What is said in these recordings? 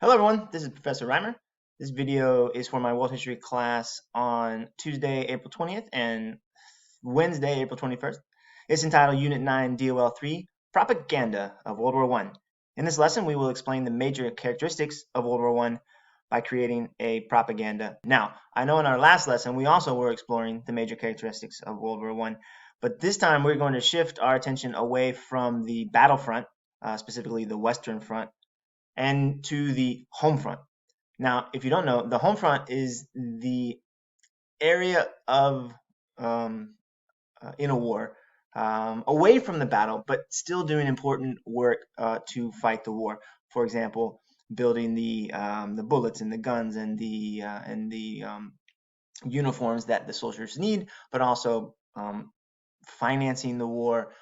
Hello everyone, this is Professor Reimer. This video is for my world history class on Tuesday, April 20th and Wednesday, April 21st. It's entitled Unit 9, DOL 3, Propaganda of World War I. In this lesson, we will explain the major characteristics of World War I by creating a propaganda. Now, I know in our last lesson, we also were exploring the major characteristics of World War I, but this time we're going to shift our attention away from the battlefront, specifically the Western Front, and to the home front. Now, if you don't know, the home front is the area of in a war away from the battle, but still doing important work to fight the war. For example, building the bullets and the guns and the uniforms that the soldiers need, but also financing the war,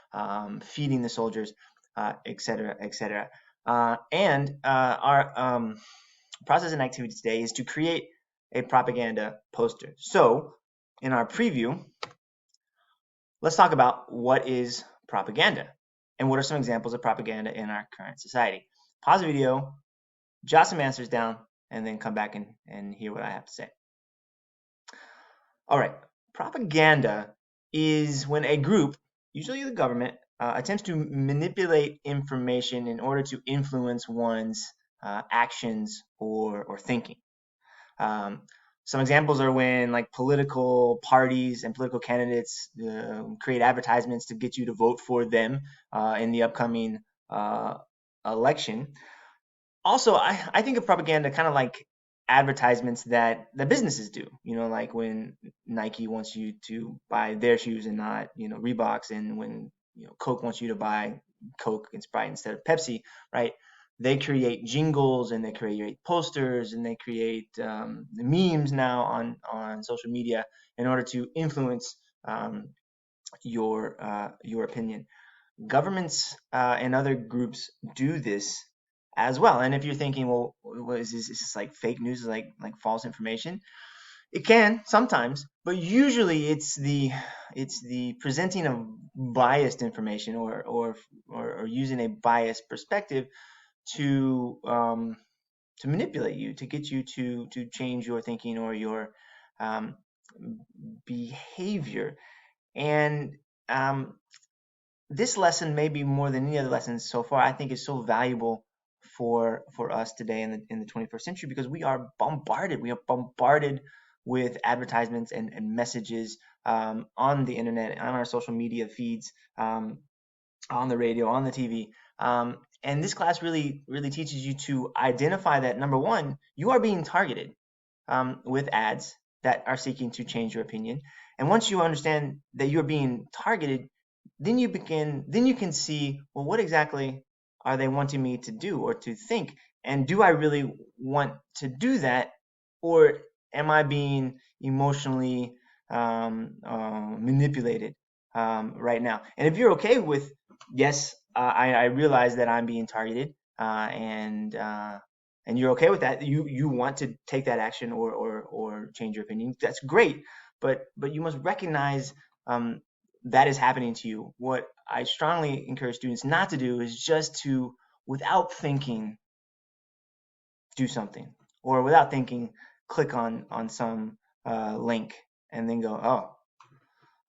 feeding the soldiers, etc., etc. And our process and activity today is to create a propaganda poster. So, in our preview, let's talk about what is propaganda and what are some examples of propaganda in our current society. Pause the video, jot some answers down, and then come back and hear what I have to say. All right, propaganda is when a group, usually the government, attempts to manipulate information in order to influence one's actions or thinking. Some examples are when like political parties and political candidates create advertisements to get you to vote for them in the upcoming election. Also, I think of propaganda kind of like advertisements that the businesses do. You know, like when Nike wants you to buy their shoes and not, Reeboks, and when Coke wants you to buy Coke and Sprite instead of Pepsi, right? They create jingles and they create posters and they create memes now on social media in order to influence your opinion. Governments and other groups do this as well. And if you're thinking, well, what is this? Is this like fake news, like false information? It can sometimes, but usually it's the presenting of biased information or using a biased perspective to manipulate you, to get you to change your thinking or your um, behavior. And this lesson, maybe more than any other lessons so far, I think is so valuable for us today in the 21st century, because we are bombarded. We are bombarded with advertisements and messages on the internet, on our social media feeds, on the radio, on the TV. And this class really teaches you to identify that, number one, you are being targeted with ads that are seeking to change your opinion. And once you understand that you're being targeted, then you can see, well, what exactly are they wanting me to do or to think? And do I really want to do that? Or am I being emotionally manipulated right now? And if you're okay with, yes, I realize that I'm being targeted, and you're okay with that, you want to take that action or change your opinion, that's great. But you must recognize that is happening to you. What I strongly encourage students not to do is just to, without thinking, do something, or without thinking, click on some link and then go, oh,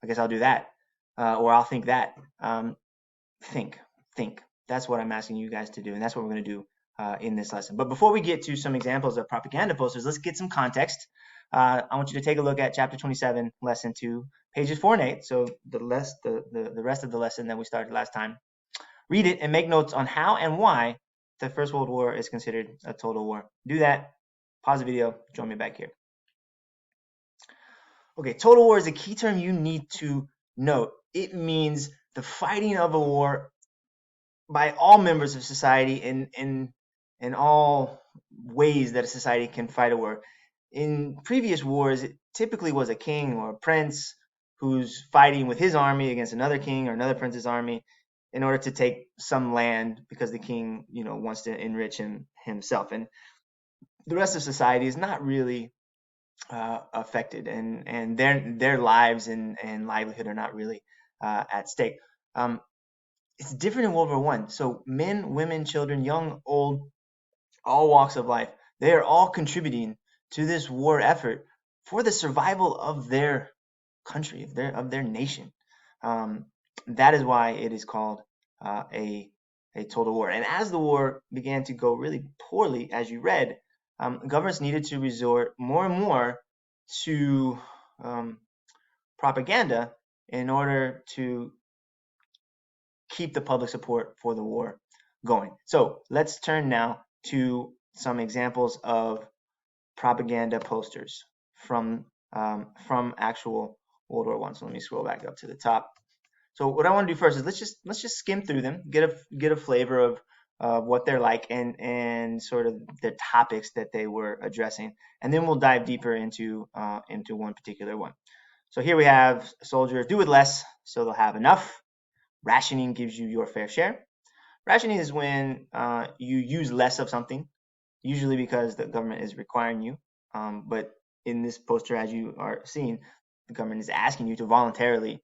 I guess I'll do that, or I'll think that. Think, think. That's what I'm asking you guys to do, and that's what we're going to do in this lesson. But before we get to some examples of propaganda posters, let's get some context. I want you to take a look at chapter 27, lesson 2, pages 4 and 8. So the rest of the lesson that we started last time. Read it and make notes on how and why the First World War is considered a total war. Do that. Pause the video. Join me back here. Okay, total war is a key term you need to note. It means the fighting of a war by all members of society in all ways that a society can fight a war. In previous wars, it typically was a king or a prince who's fighting with his army against another king or another prince's army in order to take some land, because the king, wants to enrich himself, and the rest of society is not really affected, and their lives and livelihood are not really at stake. It's different in World War I. So men, women, children, young, old, all walks of life. They are all contributing to this war effort for the survival of their country, of their nation. Um, that is why it is called a total war. And as the war began to go really poorly, as you read, governments needed to resort more and more to propaganda in order to keep the public support for the war going. So let's turn now to some examples of propaganda posters from actual World War One. So let me scroll back up to the top. So what I want to do first is let's just skim through them, get a flavor of what they're like and sort of the topics that they were addressing, and then we'll dive deeper into one particular one. So here we have soldiers do with less, so they'll have enough. Rationing gives you your fair share. Rationing is when you use less of something, usually because the government is requiring you. But in this poster, as you are seeing, the government is asking you to voluntarily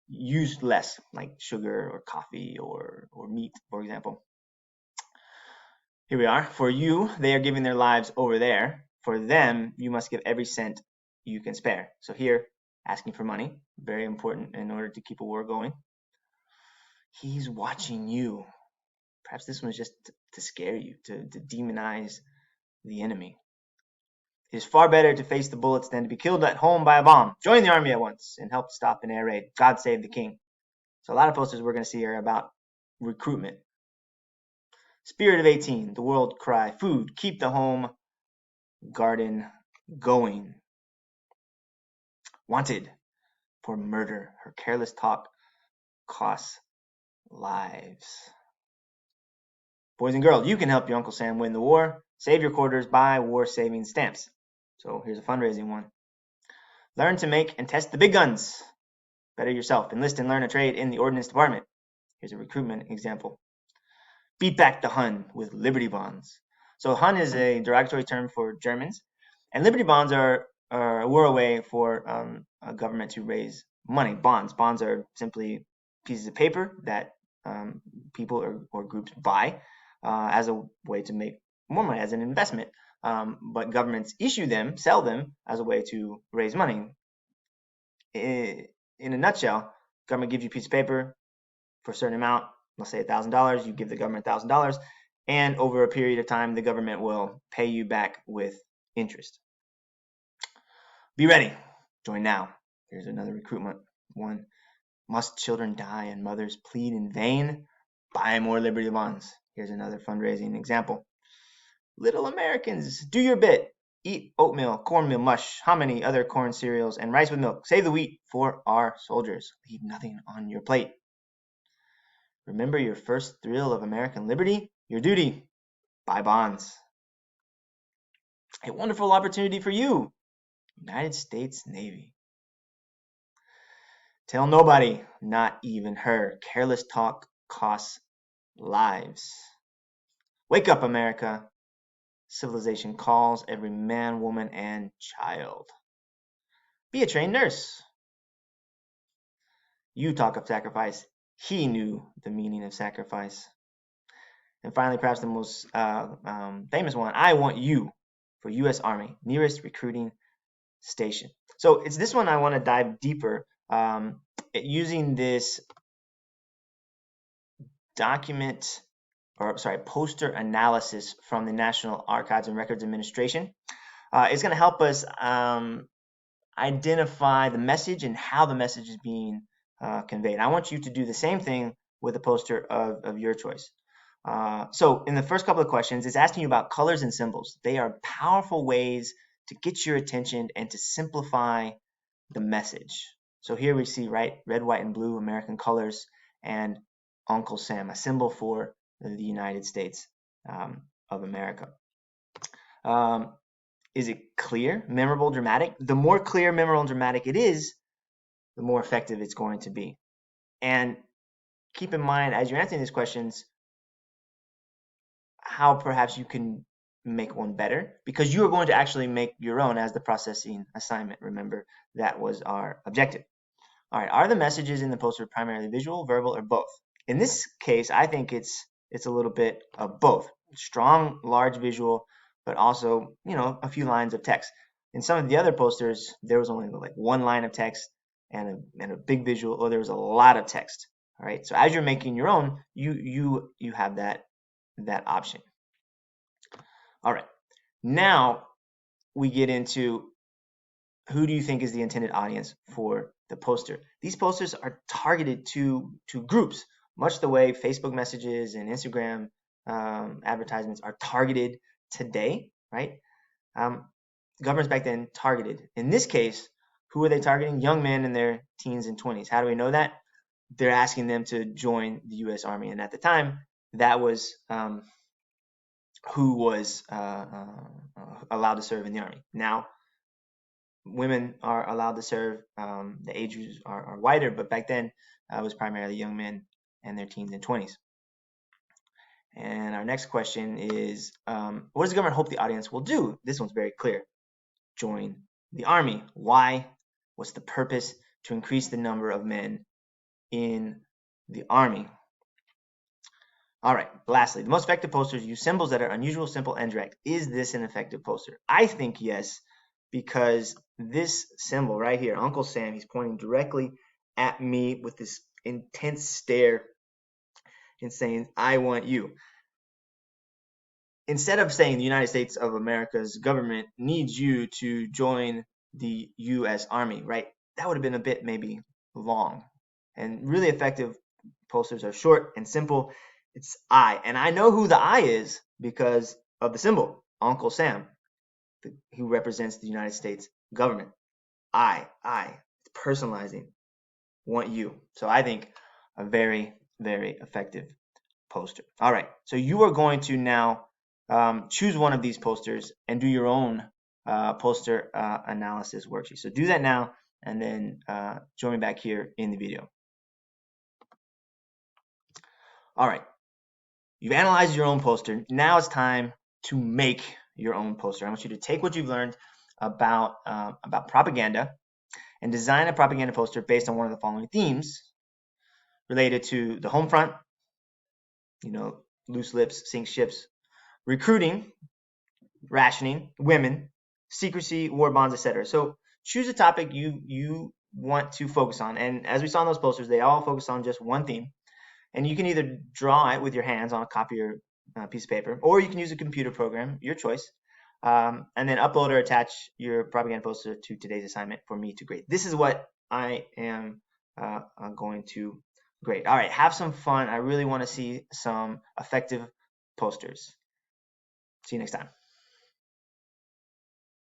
use less, like sugar or coffee or meat, for example. Here we are. For you, they are giving their lives over there. For them, you must give every cent you can spare. So here, asking for money, very important in order to keep a war going. He's watching you. Perhaps this one's just to scare you, to demonize the enemy. It is far better to face the bullets than to be killed at home by a bomb. Join the army at once and help stop an air raid. God save the king. So a lot of posters we're going to see are about recruitment. Spirit of 18, the world cry, food, keep the home garden going. Wanted for murder. Her careless talk costs lives. Boys and girls, you can help your Uncle Sam win the war. Save your quarters, buy war saving stamps. So here's a fundraising one. Learn to make and test the big guns. Better yourself. Enlist and learn a trade in the ordnance department. Here's a recruitment example. Beat back the Hun with Liberty bonds. So Hun is a derogatory term for Germans, and Liberty bonds were a way for a government to raise money. Bonds are simply pieces of paper that people or groups buy as a way to make more money, as an investment. But governments sell them as a way to raise money. In a nutshell, government gives you a piece of paper for a certain amount, let's say $1,000, you give the government $1,000, and over a period of time, the government will pay you back with interest. Be ready. Join now. Here's another recruitment one. Must children die and mothers plead in vain? Buy more Liberty bonds. Here's another fundraising example. Little Americans, do your bit. Eat oatmeal, cornmeal, mush, hominy, other corn cereals, and rice with milk. Save the wheat for our soldiers. Leave nothing on your plate. Remember your first thrill of American liberty? Your duty. Buy bonds. A wonderful opportunity for you. United States Navy. Tell nobody, not even her. Careless talk costs lives. Wake up, America. Civilization calls every man, woman, and child. Be a trained nurse. You talk of sacrifice. He knew the meaning of sacrifice. And finally, perhaps the most famous one, I want you for U.S. Army, nearest recruiting station. So it's this one I want to dive deeper using this poster analysis from the National Archives and Records Administration. It's going to help us identify the message and how the message is being conveyed. I want you to do the same thing with a poster of your choice. So in the first couple of questions, it's asking you about colors and symbols. They are powerful ways to get your attention and to simplify the message. So here we see, right, red, white, and blue, American colors, and Uncle Sam, a symbol for the United States of America. Is it clear, memorable, dramatic? The more clear, memorable, and dramatic it is, the more effective it's going to be. And keep in mind, as you're answering these questions, how perhaps you can make one better, because you are going to actually make your own as the processing assignment. Remember, that was our objective. All right, are the messages in the poster primarily visual, verbal, or both? In this case, I think it's a little bit of both. strong, large visual, but also, a few lines of text. In some of the other posters, there was only like one line of text and a big visual, or there was a lot of text. All right. So as you're making your own, you have that option. All right. Now we get into who do you think is the intended audience for the poster? These posters are targeted to groups, much the way Facebook messages and Instagram advertisements are targeted today, right? Governments back then targeted. In this case, who are they targeting? Young men in their teens and 20s. How do we know that? They're asking them to join the U.S. Army, and at the time, that was who was allowed to serve in the Army. Now, women are allowed to serve. The ages are wider, but back then it was primarily young men and their teens and 20s. And our next question is, what does the government hope the audience will do? This one's very clear. Join the Army. Why? What's the purpose? To increase the number of men in the Army. All right, lastly, the most effective posters use symbols that are unusual, simple, and direct. Is this an effective poster? I think yes, because this symbol right here, Uncle Sam, he's pointing directly at me with this intense stare and saying, I want you. Instead of saying the United States of America's government needs you to join the U.S. Army, right? That would have been a bit maybe long. And really effective posters are short and simple. It's I. And I know who the I is because of the symbol, Uncle Sam, who represents the United States government. I. It's personalizing. Want you. So I think a very, very effective poster. All right. So you are going to now choose one of these posters and do your own poster analysis worksheet. So do that now and then join me back here in the video. All right. You've analyzed your own poster. Now it's time to make your own poster. I want you to take what you've learned about propaganda and design a propaganda poster based on one of the following themes related to the home front, loose lips, sink ships, recruiting, rationing, women, secrecy, war bonds, etc. So choose a topic you want to focus on. And as we saw in those posters, they all focus on just one theme. And you can either draw it with your hands on a copy or piece of paper, or you can use a computer program, your choice, and then upload or attach your propaganda poster to today's assignment for me to grade. This is what I am going to grade. All right, have some fun. I really want to see some effective posters. See you next time.